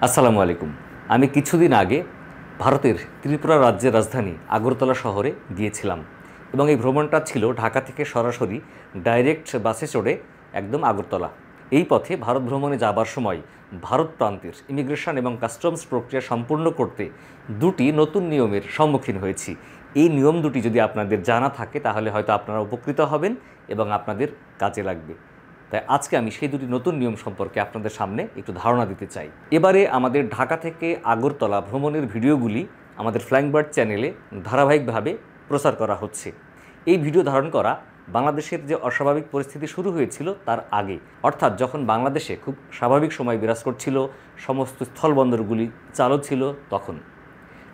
আসসালামু আলাইকুম। আমি কিছুদিন আগে ভারতের ত্রিপুরা রাজ্যের রাজধানী আগরতলা শহরে গিয়েছিলাম এবং এই ভ্রমণটা ছিল ঢাকা থেকে সরাসরি ডাইরেক্ট বাসে চড়ে একদম আগরতলা। এই পথে ভারত ভ্রমণে যাবার সময় ভারত প্রান্তের ইমিগ্রেশন এবং কাস্টমস প্রক্রিয়া সম্পূর্ণ করতে দুটি নতুন নিয়মের সম্মুখীন হয়েছি। এই নিয়ম দুটি যদি আপনাদের জানা থাকে তাহলে হয়তো আপনারা উপকৃত হবেন এবং আপনাদের কাজে লাগবে। তাই আজকে আমি সেই দুটি নতুন নিয়ম সম্পর্কে আপনাদের সামনে একটু ধারণা দিতে চাই। এবারে আমাদের ঢাকা থেকে আগরতলা ভ্রমণের ভিডিওগুলি আমাদের ফ্লাইং বার্ড চ্যানেলে ধারাবাহিকভাবে প্রচার করা হচ্ছে। এই ভিডিও ধারণ করা বাংলাদেশের যে অস্বাভাবিক পরিস্থিতি শুরু হয়েছিল তার আগে, অর্থাৎ যখন বাংলাদেশে খুব স্বাভাবিক সময় বিরাজ করছিল, সমস্ত স্থলবন্দরগুলি চালু ছিল তখন।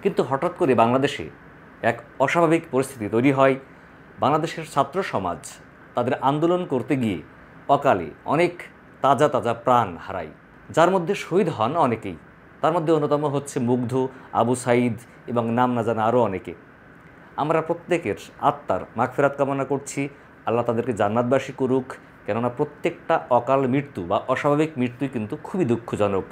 কিন্তু হঠাৎ করে বাংলাদেশে এক অস্বাভাবিক পরিস্থিতি তৈরি হয়। বাংলাদেশের ছাত্র সমাজ তাদের আন্দোলন করতে গিয়ে অকালে অনেক তাজা তাজা প্রাণ হারায়, যার মধ্যে শহীদ হন অনেকেই। তার মধ্যে অন্যতম হচ্ছে মুগ্ধ, আবু সাইদ এবং নাম না জানা আরও অনেকে। আমরা প্রত্যেকের আত্মার মাগফিরাত কামনা করছি, আল্লাহ তাদেরকে জান্নাতবাসী করুক। কেননা প্রত্যেকটা অকাল মৃত্যু বা অস্বাভাবিক মৃত্যুই কিন্তু খুবই দুঃখজনক।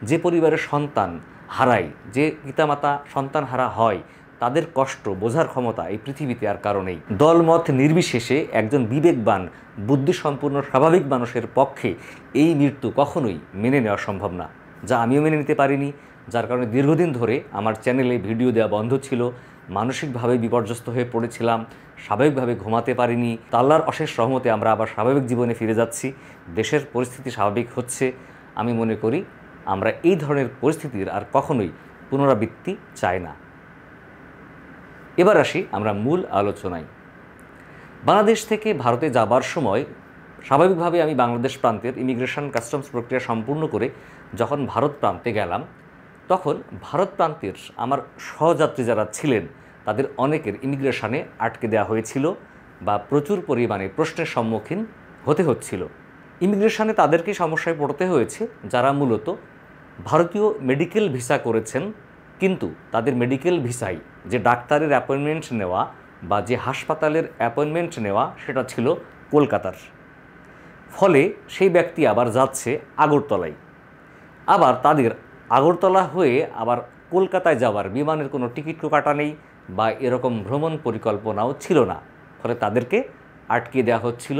যে পরিবারের সন্তান হারায়, যে পিতামাতা সন্তান হারা হয়, তাদের কষ্ট বোঝার ক্ষমতা এই পৃথিবীতে আর কারো নেই। দলমত নির্বিশেষে একজন বিবেকবান, বুদ্ধিসম্পন্ন, স্বাভাবিক মানুষের পক্ষে এই মৃত্যু কখনোই মেনে নেওয়া সম্ভব না, যা আমিও মেনে নিতে পারিনি। যার কারণে দীর্ঘদিন ধরে আমার চ্যানেলে ভিডিও দেওয়া বন্ধ ছিল, মানসিকভাবে বিপর্যস্ত হয়ে পড়েছিলাম, স্বাভাবিকভাবে ঘুমাতে পারিনি। আল্লাহর অশেষ রহমতে আমরা আবার স্বাভাবিক জীবনে ফিরে যাচ্ছি, দেশের পরিস্থিতি স্বাভাবিক হচ্ছে। আমি মনে করি আমরা এই ধরনের পরিস্থিতির আর কখনোই পুনরাবৃত্তি চাই না। এবার আসি আমরা মূল আলোচনায়। বাংলাদেশ থেকে ভারতে যাবার সময় স্বাভাবিকভাবে আমি বাংলাদেশ প্রান্তের ইমিগ্রেশন কাস্টমস প্রক্রিয়া সম্পূর্ণ করে যখন ভারত প্রান্তে গেলাম, তখন ভারত প্রান্তের আমার সহযাত্রী যারা ছিলেন তাদের অনেকের ইমিগ্রেশনে আটকে দেওয়া হয়েছিল বা প্রচুর পরিমাণে প্রশ্নের সম্মুখীন হতে হচ্ছিল। ইমিগ্রেশনে তাদেরকে সমস্যায় পড়তে হয়েছে যারা মূলত ভারতীয় মেডিকেল ভিসা করেছেন, কিন্তু তাদের মেডিকেল ভিসায় যে ডাক্তারের অ্যাপয়েন্টমেন্ট নেওয়া বা যে হাসপাতালের অ্যাপয়েন্টমেন্ট নেওয়া সেটা ছিল কলকাতার। ফলে সেই ব্যক্তি আবার যাচ্ছে আগরতলায়। আবার তাদের আগরতলা হয়ে আবার কলকাতায় যাওয়ার বিমানের কোনো টিকিট কাটা নেই বা এরকম ভ্রমণ পরিকল্পনাও ছিল না। ফলে তাদেরকে আটকে দেওয়া হচ্ছিল,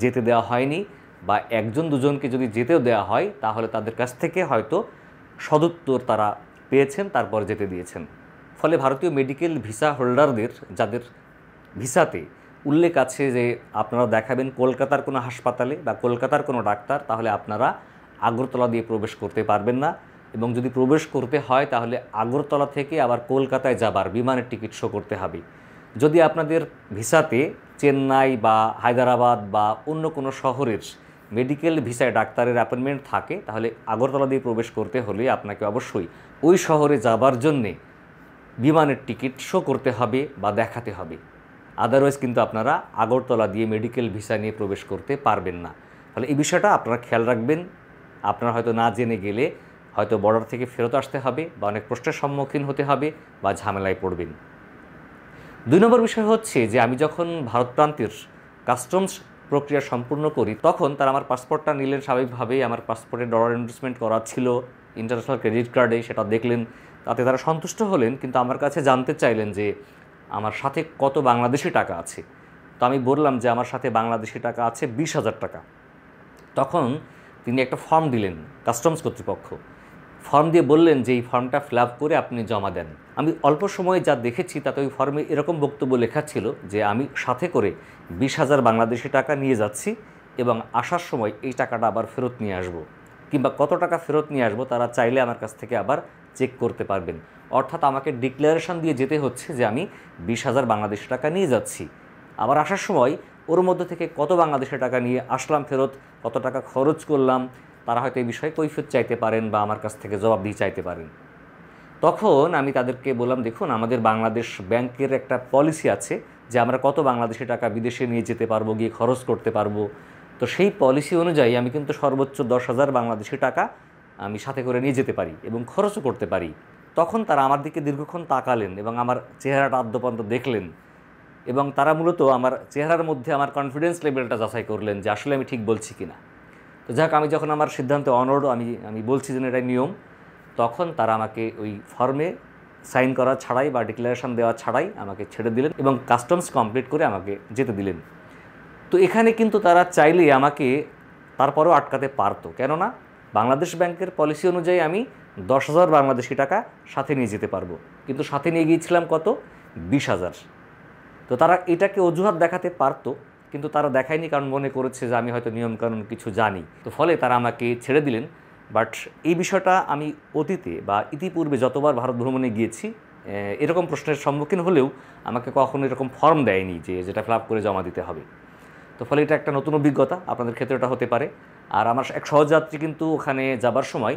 যেতে দেওয়া হয়নি, বা একজন দুজনকে যদি যেতেও দেওয়া হয় তাহলে তাদের কাছ থেকে হয়তো সদুত্তর তারা পেয়েছেন, তারপর যেতে দিয়েছেন। ফলে ভারতীয় মেডিকেল ভিসা হোল্ডারদের যাদের ভিসাতে উল্লেখ আছে যে আপনারা দেখাবেন কলকাতার কোনো হাসপাতালে বা কলকাতার কোনো ডাক্তার, তাহলে আপনারা আগরতলা দিয়ে প্রবেশ করতে পারবেন না। এবং যদি প্রবেশ করতে হয় তাহলে আগরতলা থেকে আবার কলকাতায় যাবার বিমানের টিকিট শো করতে হবে। যদি আপনাদের ভিসাতে চেন্নাই বা হায়দ্রাবাদ বা অন্য কোনো শহরের মেডিকেল ভিসায় ডাক্তারের অ্যাপয়েন্টমেন্ট থাকে তাহলে আগরতলা দিয়ে প্রবেশ করতে হলে আপনাকে অবশ্যই ওই শহরে যাবার জন্যে বিমানের টিকিট শো করতে হবে বা দেখাতে হবে। আদারওয়াইজ কিন্তু আপনারা আগরতলা দিয়ে মেডিকেল ভিসা নিয়ে প্রবেশ করতে পারবেন না। ফলে এই বিষয়টা আপনারা খেয়াল রাখবেন। আপনারা হয়তো না জেনে গেলে হয়তো বর্ডার থেকে ফেরত আসতে হবে বা অনেক প্রশ্নের সম্মুখীন হতে হবে বা ঝামেলায় পড়বেন। 2 নম্বর বিষয় হচ্ছে যে আমি যখন ভারত প্রান্তের কাস্টমস প্রক্রিয়া সম্পূর্ণ করি তখন তারা আমার পাসপোর্টটা নিলেন স্বাভাবিকভাবেই। আমার পাসপোর্টে ডলার এন্ডোর্সমেন্ট করা ছিল ইন্টারন্যাশনাল ক্রেডিট কার্ডে, সেটা দেখলেন, তাতে তারা সন্তুষ্ট হলেন। কিন্তু আমার কাছে জানতে চাইলেন যে আমার সাথে কত বাংলাদেশি টাকা আছে। তো আমি বললাম যে আমার সাথে বাংলাদেশি টাকা আছে 20,000 টাকা। তখন তিনি একটা ফর্ম দিলেন, কাস্টমস কর্তৃপক্ষ ফর্ম দিয়ে বললেন যে এই ফর্মটা ফিল আপ করে আপনি জমা দেন। আমি অল্প সময়ে যা দেখেছি তাতে ওই ফর্মে এরকম বক্তব্য লেখা ছিল যে আমি সাথে করে 20,000 বাংলাদেশি টাকা নিয়ে যাচ্ছি এবং আসার সময় এই টাকাটা আবার ফেরত নিয়ে আসব, কিংবা কত টাকা ফেরত নিয়ে আসবো তারা চাইলে আমার কাছ থেকে আবার চেক করতে পারবেন। অর্থাৎ আমাকে ডিক্লারেশন দিয়ে যেতে হচ্ছে যে আমি 20,000 বাংলাদেশি টাকা নিয়ে যাচ্ছি। আবার আসার সময় ওর মধ্যে থেকে কত বাংলাদেশি টাকা নিয়ে আসলাম ফেরত, কত টাকা খরচ করলাম, তারা হয়তো এই বিষয়ে কৈফিয়ত চাইতে পারেন বা আমার কাছ থেকে জবাবদিহি চাইতে পারেন। তখন আমি তাদেরকে বললাম, দেখুন আমাদের বাংলাদেশ ব্যাংকের একটা পলিসি আছে যে আমরা কত বাংলাদেশি টাকা বিদেশে নিয়ে যেতে পারবো, গিয়ে খরচ করতে পারবো। তো সেই পলিসি অনুযায়ী আমি কিন্তু সর্বোচ্চ 10,000 বাংলাদেশি টাকা আমি সাথে করে নিয়ে যেতে পারি এবং খরচও করতে পারি। তখন তারা আমার দিকে দীর্ঘক্ষণ তাকালেন এবং আমার চেহারাটা আদ্যপন্ত দেখলেন এবং তারা মূলত আমার চেহারার মধ্যে আমার কনফিডেন্স লেভেলটা যাচাই করলেন যে আসলে আমি ঠিক বলছি কিনা। তো যাক, আমি যখন আমার সিদ্ধান্তে অনড়, আমি বলছি যে এটাই নিয়ম, তখন তারা আমাকে ওই ফর্মে সাইন করা ছাড়াই বা ডিক্লারেশন দেওয়া ছাড়াই আমাকে ছেড়ে দিলেন এবং কাস্টমস কমপ্লিট করে আমাকে যেতে দিলেন। তো এখানে কিন্তু তারা চাইলেই আমাকে তারপরেও আটকাতে পারতো, কেননা বাংলাদেশ ব্যাংকের পলিসি অনুযায়ী আমি 10,000 বাংলাদেশি টাকা সাথে নিয়ে যেতে পারবো, কিন্তু সাথে নিয়ে গিয়েছিলাম কত, 20,000। তো তারা এটাকে অজুহাত দেখাতে পারতো, কিন্তু তারা দেখায়নি, কারণ মনে করেছে যে আমি হয়তো নিয়মকানুন কিছু জানি। তো ফলে তারা আমাকে ছেড়ে দিলেন। বাট এই বিষয়টা আমি অতীতে বা ইতিপূর্বে যতবার ভারত ভ্রমণে গিয়েছি এরকম প্রশ্নের সম্মুখীন হলেও আমাকে কখনো এরকম ফর্ম দেয়নি যেটা ফিল আপ করে জমা দিতে হবে। তো ফলে এটা একটা নতুন অভিজ্ঞতা, আপনাদের ক্ষেত্রে এটা হতে পারে। আর আমার এক সহযাত্রী কিন্তু ওখানে যাবার সময়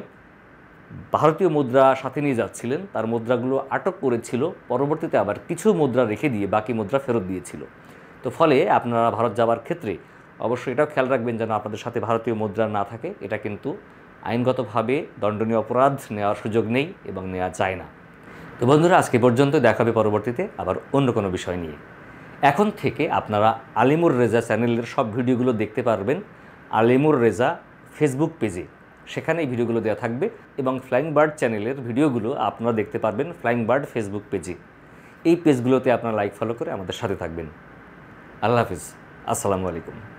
ভারতীয় মুদ্রা সাথে নিয়ে যাচ্ছিলেন, তার মুদ্রাগুলো আটক করেছিল, পরবর্তীতে আবার কিছু মুদ্রা রেখে দিয়ে বাকি মুদ্রা ফেরত দিয়েছিল। তো ফলে আপনারা ভারত যাওয়ার ক্ষেত্রে অবশ্যই এটাও খেয়াল রাখবেন যেন আপনাদের সাথে ভারতীয় মুদ্রা না থাকে। এটা কিন্তু আইনগতভাবে দণ্ডনীয় অপরাধ, নেওয়ার সুযোগ নেই এবং নেওয়া যায় না। তো বন্ধুরা, আজকে পর্যন্ত, দেখা হবে পরবর্তীতে আবার অন্য কোনো বিষয় নিয়ে। এখন থেকে আপনারা আলিমুর রেজা চ্যানেলের সব ভিডিওগুলো দেখতে পারবেন আলিমুর রেজা ফেসবুক পেজে, সেখানে এই ভিডিওগুলো দেওয়া থাকবে, এবং ফ্লাইং বার্ড চ্যানেলের ভিডিওগুলো আপনারা দেখতে পারবেন ফ্লাইং বার্ড ফেসবুক পেজে। এই পেজগুলোতে আপনারা লাইক ফলো করে আমাদের সাথে থাকবেন। আল্লাহ হাফিজ, আসসালামু আলাইকুম।